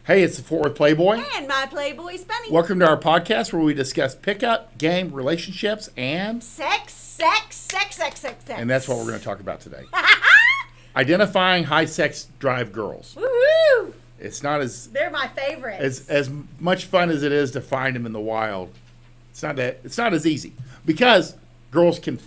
Hey, it's the Worth Playboy. And my Playboys Bunny. Welcome to our podcast where we discuss pickup, game, relationships, and... Sex. And that's what we're going to talk about today. Identifying high sex drive girls. Woohoo! It's not as... They're my favorites. As much fun as it is to find them in the wild. It's not as easy. Because girls can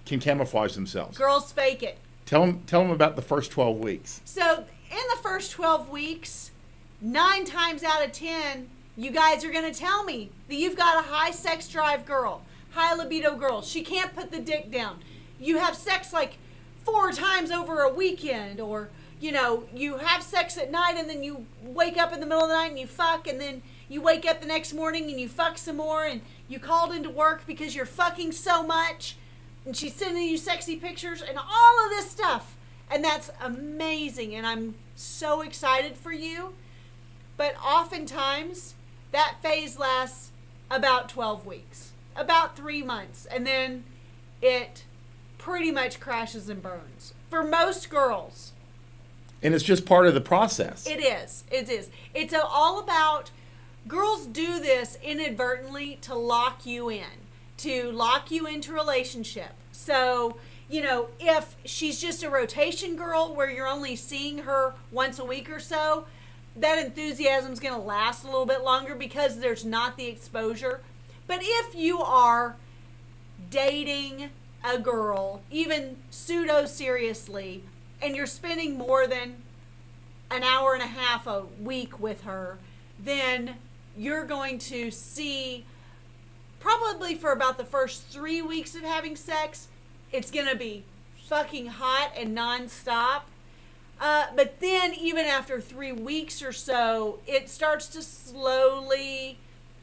camouflage themselves. Girls fake it. Tell them about the first 12 weeks. So, in the first 12 weeks... 9 times out of 10, you guys are going to tell me that you've got a high sex drive girl, high libido girl. She can't put the dick down. You have sex like 4 times over a weekend, or, you have sex at night and then you wake up in the middle of the night and you fuck, and then you wake up the next morning and you fuck some more, and you called into work because you're fucking so much, and she's sending you sexy pictures and all of this stuff. And that's amazing, and I'm so excited for you. But oftentimes, that phase lasts about 12 weeks, about 3 months, and then it pretty much crashes and burns for most girls. And it's just part of the process. It is. It's all about, girls do this inadvertently to lock you in, to lock you into a relationship. So, if she's just a rotation girl where you're only seeing her once a week or so, that enthusiasm is going to last a little bit longer because there's not the exposure. But if you are dating a girl, even pseudo-seriously, and you're spending more than an hour and a half a week with her, then you're going to see, probably for about the first 3 weeks of having sex, it's going to be fucking hot and nonstop. But then even after 3 weeks or so, it starts to slowly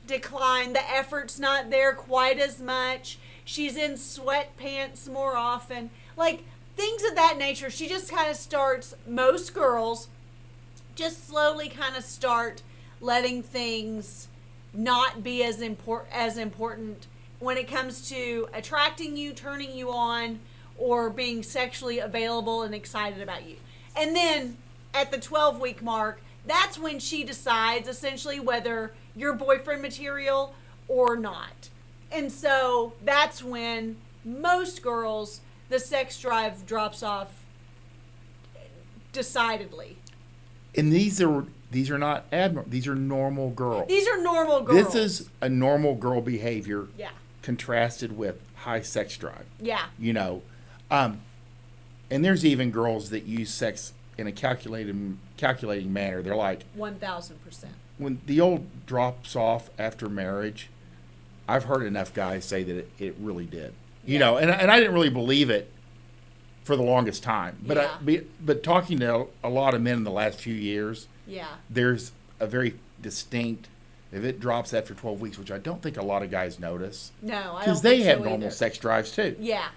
decline. The effort's not there quite as much. She's in sweatpants more often. Like, things of that nature. She just kind of starts, most girls just slowly kind of start letting things not be as important when it comes to attracting you, turning you on, or being sexually available and excited about you. And then at the 12-week mark, that's when she decides essentially whether you're boyfriend material or not. And so that's when most girls, the sex drive drops off decidedly. And these are not abnormal. These are normal girls. These are normal girls. This is a normal girl behavior. Yeah. Contrasted with high sex drive. Yeah. And there's even girls that use sex in a calculating manner. They're like 1,000%. When the old drops off after marriage, I've heard enough guys say that it really did. Yeah. And I didn't really believe it for the longest time. But Yeah. but talking to a lot of men in the last few years, Yeah. there's a very distinct, if it drops after 12 weeks, which I don't think a lot of guys notice. No, I don't Because they think have so normal either. sex drives too. Yeah.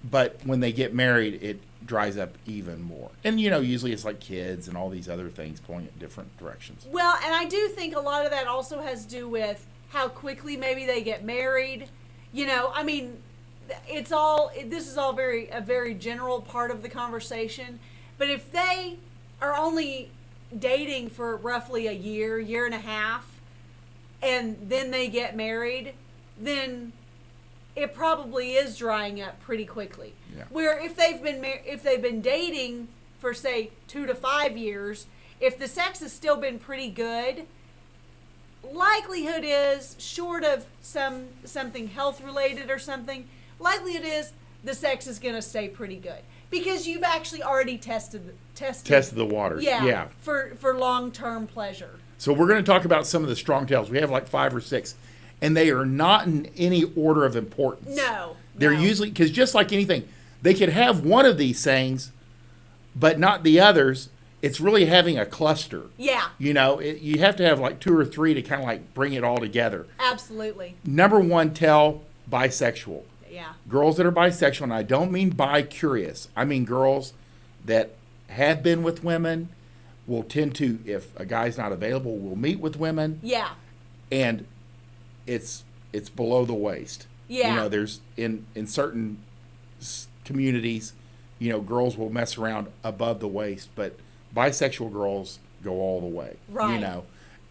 But when they get married, it dries up even more. And, usually it's like kids and all these other things pulling in different directions. Well, and I do think a lot of that also has to do with how quickly maybe they get married. This is all a very general part of the conversation. But if they are only dating for roughly a year and a half, and then they get married, then it probably is drying up pretty quickly. Yeah. Where if they've been dating for say 2 to 5 years, if the sex has still been pretty good, likelihood is, short of something health related or something, likelihood is the sex is going to stay pretty good because you've actually already tested the waters. Yeah. For long-term pleasure. So we're going to talk about some of the strong tales. We have like 5 or 6. And they are not in any order of importance. No. They're usually, because just like anything, they could have one of these things, but not the others. It's really having a cluster. Yeah. You have to have like 2 or 3 to kind of like bring it all together. Absolutely. Number 1, tell bisexual. Yeah. Girls that are bisexual, and I don't mean bi-curious. I mean girls that have been with women, will tend to, if a guy's not available, will meet with women. Yeah. And it's below the waist. Yeah. There's in certain communities, girls will mess around above the waist, but bisexual girls go all the way. Right. You know,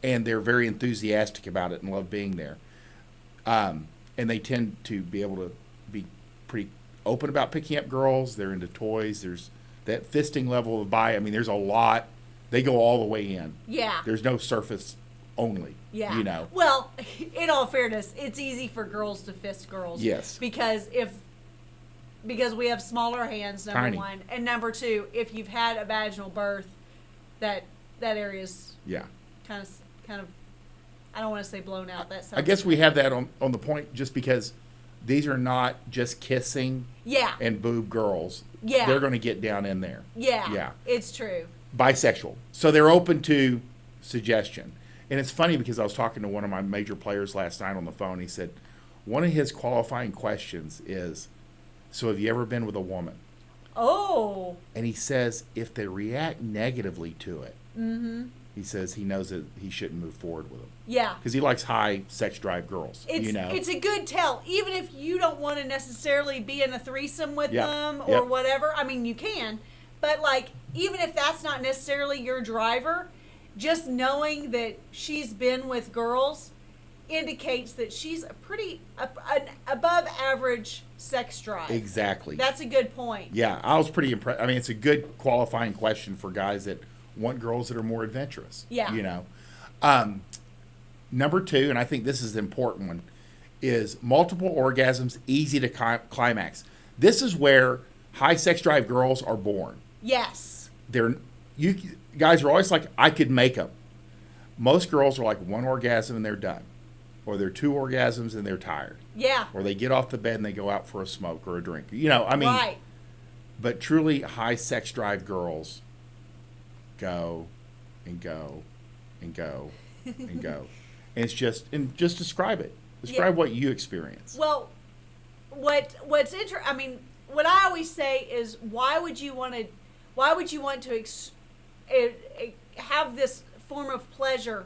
and they're very enthusiastic about it and love being there. And they tend to be able to be pretty open about picking up girls. They're into toys. There's that fisting level of buy. I mean, there's a lot. They go all the way in. Yeah. There's no surface only. Yeah. You know. Well, in all fairness, it's easy for girls to fist girls. Yes. Because we have smaller hands, number Tiny. one, and number two, if you've had a vaginal birth, that area's Yeah. kind of. I don't want to say blown out. That sounds. I guess we have that on the point just because these are not just kissing Yeah. and boob girls. Yeah. They're going to get down in there. Yeah. Yeah. It's true. Bisexual. So they're open to suggestion. And it's funny because I was talking to one of my major players last night on the phone. He said one of his qualifying questions is, so have you ever been with a woman? Oh. And he says if they react negatively to it, he says he knows that he shouldn't move forward with them. Yeah. Because he likes high sex drive girls. It's a good tell, even if you don't want to necessarily be in a threesome with Yep. them or Yep. whatever. I mean, you can, but like even if that's not necessarily your driver, just knowing that she's been with girls indicates that she's a pretty an above average sex drive. Exactly. That's a good point. Yeah, I was pretty impressed. I mean, it's a good qualifying question for guys that want girls that are more adventurous. Yeah. You know. Number two, and I think this is an important one, is multiple orgasms, easy to climax. This is where high sex drive girls are born. Yes. You guys are always like, I could make them. Most girls are like one orgasm and they're done. Or they're two orgasms and they're tired. Yeah. Or they get off the bed and they go out for a smoke or a drink. You know, I mean. Right. But truly high sex drive girls go and go and go and go. And it's just describe it. Describe what you experience. Well, what's interesting? I mean, what I always say is, why would you want to have this form of pleasure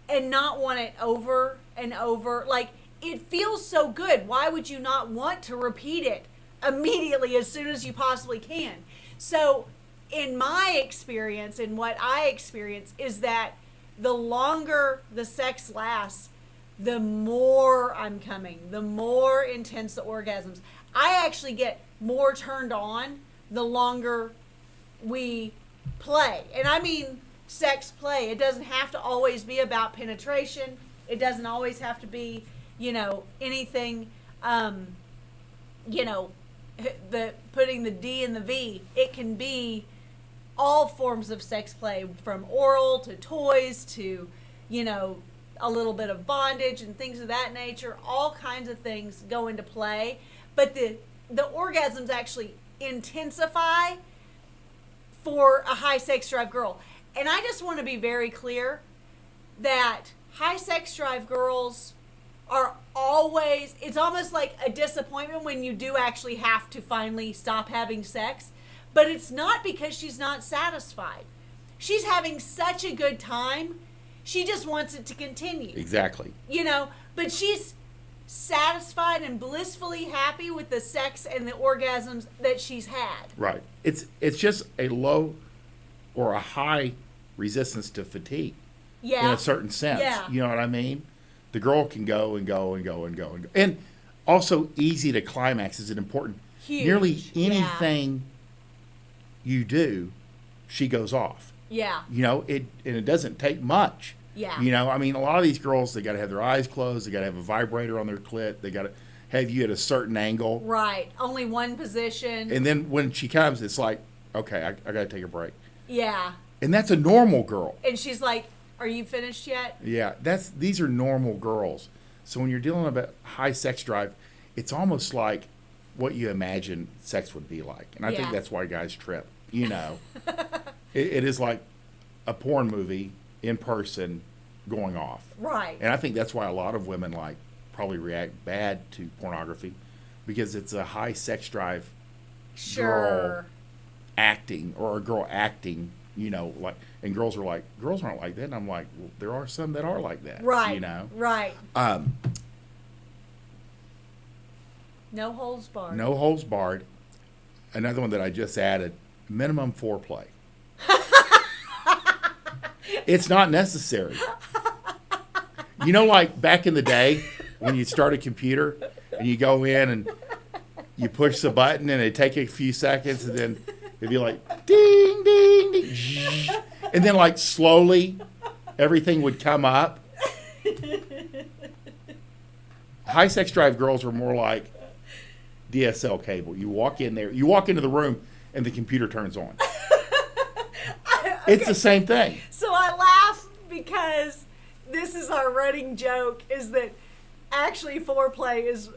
and not want it over and over? Like, it feels so good. Why would you not want to repeat it immediately as soon as you possibly can? So, in my experience, and what I experience, is that the longer the sex lasts, the more I'm coming, the more intense the orgasms. I actually get more turned on the longer we play. And I mean sex play. It doesn't have to always be about penetration. It doesn't always have to be, anything, the putting the D in the V. It can be all forms of sex play, from oral to toys to, a little bit of bondage and things of that nature. All kinds of things go into play. But the orgasms actually intensify for a high sex drive girl. And I just want to be very clear that high sex drive girls are always, it's almost like a disappointment when you do actually have to finally stop having sex. But it's not because she's not satisfied. She's having such a good time. She just wants it to continue. Exactly. But she's satisfied and blissfully happy with the sex and the orgasms that she's had. Right. It's just a low or a high resistance to fatigue. Yeah. In a certain sense. Yeah. You know what I mean? The girl can go and go and go and go and go. And also easy to climax is an important. Huge. Nearly anything you do, she goes off. Yeah. It doesn't take much. Yeah. I mean, a lot of these girls, they got to have their eyes closed. They got to have a vibrator on their clit. They got to have you at a certain angle. Right. Only one position. And then when she comes, it's like, okay, I got to take a break. Yeah. And that's a normal girl. And she's like, are you finished yet? Yeah. These are normal girls. So when you're dealing with a high sex drive, it's almost like what you imagine sex would be like. And I think that's why guys trip. It is like a porn movie in person going off. Right. And I think that's why a lot of women probably react bad to pornography, because it's a high sex drive girl acting, or a girl acting, and girls are like, girls aren't like that. And I'm like, well, there are some that are like that. Right. Right. No holds barred. No holds barred. Another one that I just added, minimum foreplay. It's not necessary. You know, like back in the day when you start a computer and you go in and you push the button and it take a few seconds and then it'd be like ding, ding, ding. And then like slowly everything would come up. High sex drive girls are more like DSL cable. You walk in there, you walk into the room and the computer turns on. It's the same thing. So I laugh because this is our running joke, is that actually foreplay is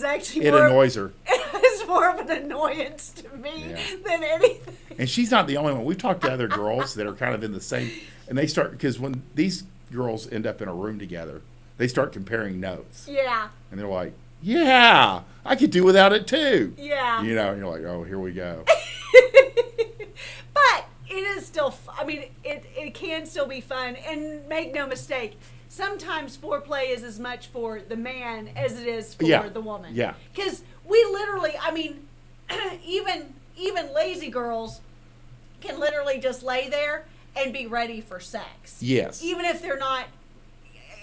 actually it annoys her. It's more of an annoyance to me than anything. And she's not the only one. We've talked to other girls that are kind of in the same, and they start, because when these girls end up in a room together, they start comparing notes. Yeah. And they're like, yeah, I could do without it too. Yeah. You know, and you're like, oh, here we go. But it is still, it can still be fun. And make no mistake, sometimes foreplay is as much for the man as it is for the woman. Yeah. Because we literally, even lazy girls can literally just lay there and be ready for sex. Yes. Even if they're not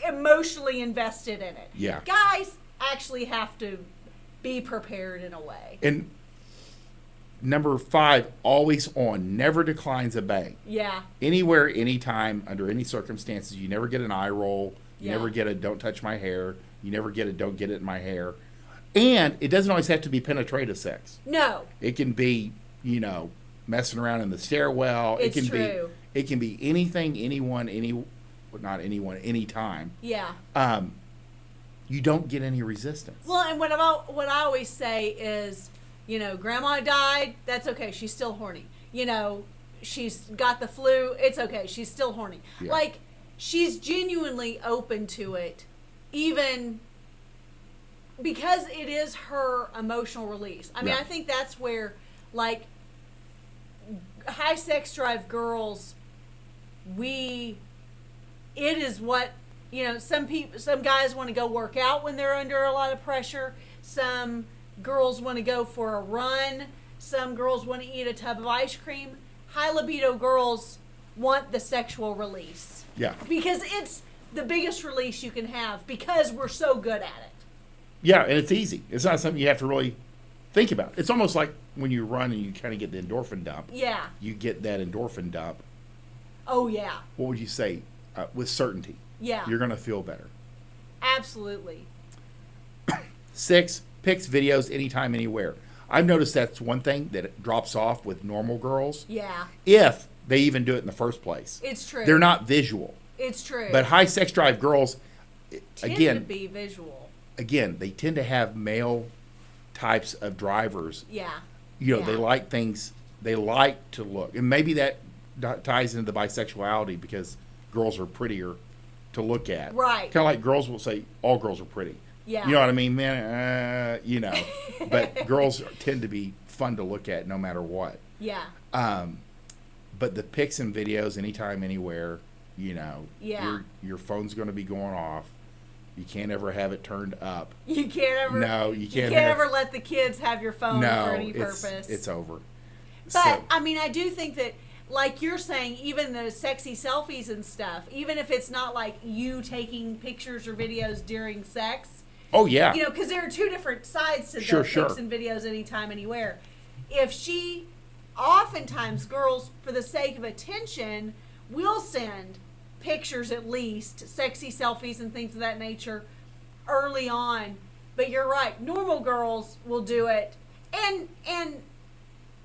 emotionally invested in it. Yeah. Guys actually have to be prepared in a way. And number 5, always on, never declines a bang. Yeah. Anywhere, anytime, under any circumstances, you never get an eye roll. You never get a don't touch my hair. You never get a don't get it in my hair. And it doesn't always have to be penetrative sex. No. It can be, messing around in the stairwell. It's true. It can be anything, anyone, not anyone, anytime. Yeah. You don't get any resistance. Well, and what I always say is, grandma died, that's okay, she's still horny. She's got the flu, it's okay, she's still horny. Yeah. Like, she's genuinely open to it, even because it is her emotional release. I mean, I think that's where, like, high sex drive girls, it is what, some guys want to go work out when they're under a lot of pressure. Some girls want to go for a run. Some girls want to eat a tub of ice cream. High libido girls want the sexual release. Yeah. Because it's the biggest release you can have because we're so good at it. Yeah, and it's easy. It's not something you have to really think about. It's almost like when you run and you kind of get the endorphin dump. Yeah. You get that endorphin dump. Oh, yeah. What would you say? With certainty. Yeah. You're going to feel better. Absolutely. 6, pics, videos, anytime, anywhere. I've noticed that's one thing that drops off with normal girls. Yeah. If they even do it in the first place. It's true. They're not visual. It's true. But high sex drive girls, tend to be visual. Again, they tend to have male types of drivers. Yeah. They like things, they like to look. And maybe that ties into the bisexuality because girls are prettier to look at. Right. Kind of like girls will say, all girls are pretty. Yeah. You know what I mean? Man, But girls tend to be fun to look at no matter what. Yeah. But the pics and videos, anytime, anywhere, your phone's going to be going off. You can't ever have it turned up. You can't ever. No, you can't. You can't ever let the kids have your phone for any purpose. It's over. But I do think that, like you're saying, even the sexy selfies and stuff, even if it's not like you taking pictures or videos during sex. Oh yeah. Because there are two different sides to the pics and videos, anytime, anywhere. If she, oftentimes girls, for the sake of attention, will send pictures, at least sexy selfies and things of that nature, early on. But you're right, normal girls will do it, and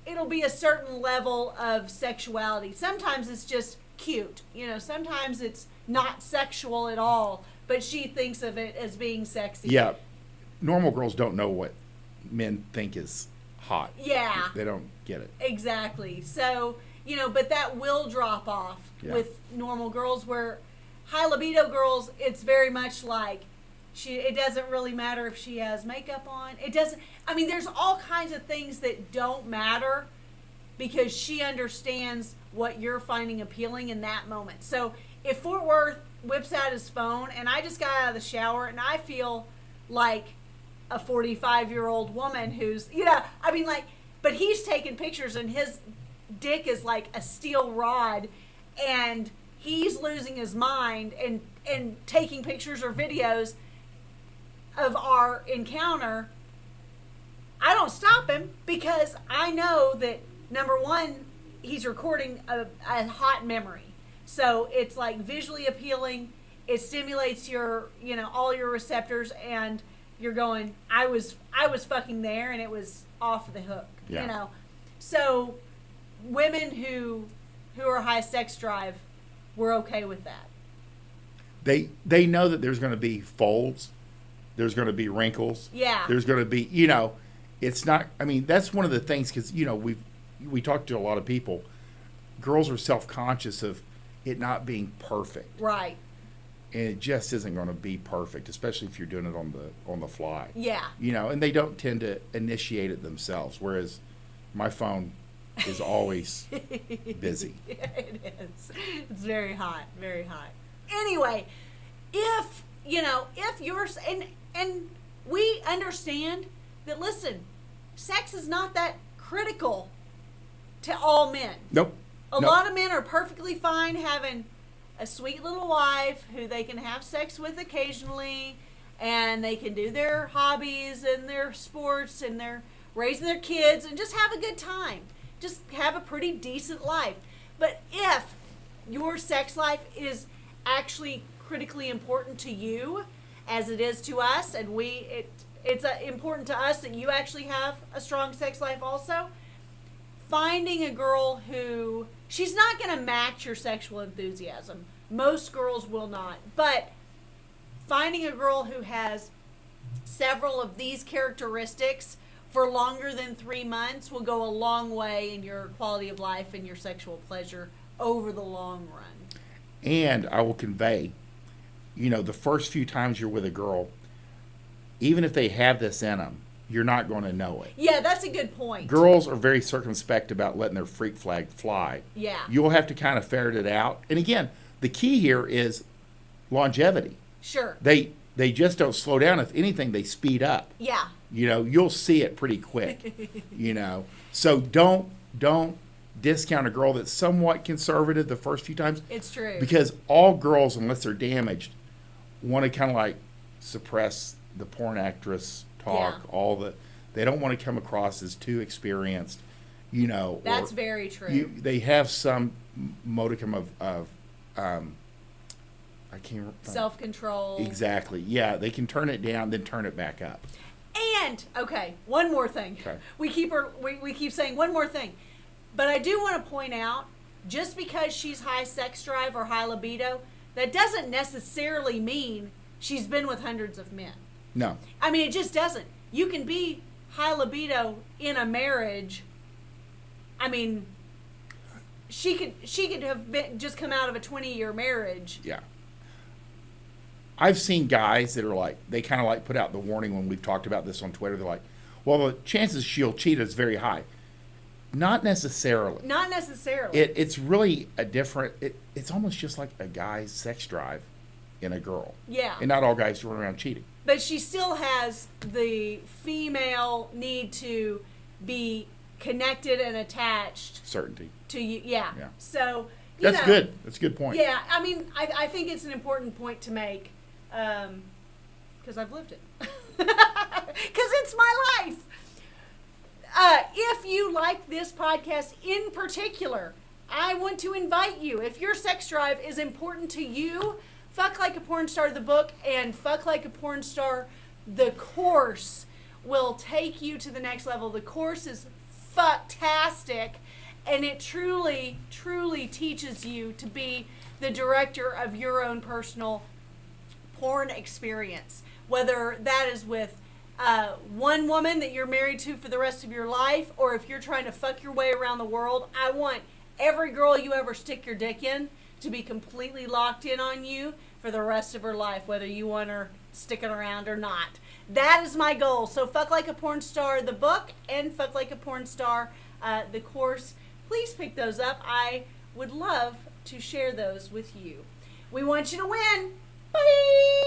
it'll be a certain level of sexuality. Sometimes it's just cute, sometimes it's not sexual at all, but she thinks of it as being sexy. Yeah, normal girls don't know what men think is hot. Yeah, they don't get it. Exactly. So but that will drop off with normal girls, where high libido girls, it's very much like it doesn't really matter if she has makeup on. It doesn't, there's all kinds of things that don't matter because she understands what you're finding appealing in that moment. So if Fort Worth whips out his phone and I just got out of the shower and I feel like a 45-year-old woman who's, but he's taking pictures and his dick is like a steel rod and he's losing his mind and taking pictures or videos of our encounter, I don't stop him because I know that, number one, he's recording a hot memory. So it's like visually appealing. It stimulates your, all your receptors, and you're going, I was fucking there, and it was off the hook, So women who are high sex drive, we're okay with that. They know that there's going to be folds, there's going to be wrinkles, there's going to be, it's not. I mean, that's one of the things, because we talk to a lot of people. Girls are self-conscious of it not being perfect, right? And it just isn't going to be perfect, especially if you're doing it on the fly. Yeah. And they don't tend to initiate it themselves, whereas my phone is always busy. It is. It's very hot, very hot. Anyway, if you're, and we understand that, listen, sex is not that critical to all men. Nope. A lot of men are perfectly fine having a sweet little wife who they can have sex with occasionally, and they can do their hobbies and their sports, and they're raising their kids and just have a good time. Just have a pretty decent life. But if your sex life is actually critically important to you, as it is to us, and it's important to us that you actually have a strong sex life also, finding a girl who, she's not going to match your sexual enthusiasm. Most girls will not. But finding a girl who has several of these characteristics for longer than 3 months will go a long way in your quality of life and your sexual pleasure over the long run. And I will convey, the first few times you're with a girl, even if they have this in them, you're not going to know it. Yeah, that's a good point. Girls are very circumspect about letting their freak flag fly. Yeah. You'll have to kind of ferret it out. And again, the key here is longevity. Sure. They just don't slow down. If anything, they speed up. Yeah. You'll see it pretty quick. So don't discount a girl that's somewhat conservative the first few times. It's true. Because all girls, unless they're damaged, want to kind of like suppress the porn actress talk. Yeah. They don't want to come across as too experienced. That's very true. They have some modicum of I can't remember. Self-control. Exactly. Yeah, they can turn it down, then turn it back up. And okay, one more thing. Okay. We keep saying one more thing, but I do want to point out, just because she's high sex drive or high libido, that doesn't necessarily mean she's been with hundreds of men. No. I mean, it just doesn't. You can be high libido in a marriage. I mean, she could have just come out of a 20-year marriage. Yeah. I've seen guys that are like, they kind of like put out the warning when we've talked about this on Twitter. They're like, well, the chances she'll cheat is very high. Not necessarily. Not necessarily. It's really a different, it's almost just like a guy's sex drive in a girl. Yeah. And not all guys run around cheating. But she still has the female need to be connected and attached. Certainty. To you. Yeah. So, that's good. That's a good point. Yeah. I mean, I think it's an important point to make. Because I've lived it. Because it's my life. If you like this podcast in particular, I want to invite you. If your sex drive is important to you, Fuck Like a Porn Star, the book, and Fuck Like a Porn Star, the course, will take you to the next level. The course is fucktastic, and it truly, truly teaches you to be the director of your own personal porn experience, whether that is with one woman that you're married to for the rest of your life, or if you're trying to fuck your way around the world. I want every girl you ever stick your dick in to be completely locked in on you for the rest of her life, whether you want her sticking around or not. That is my goal. So Fuck Like a Porn Star, the book, and Fuck Like a Porn Star, the course. Please pick those up. I would love to share those with you. We want you to win. Bye!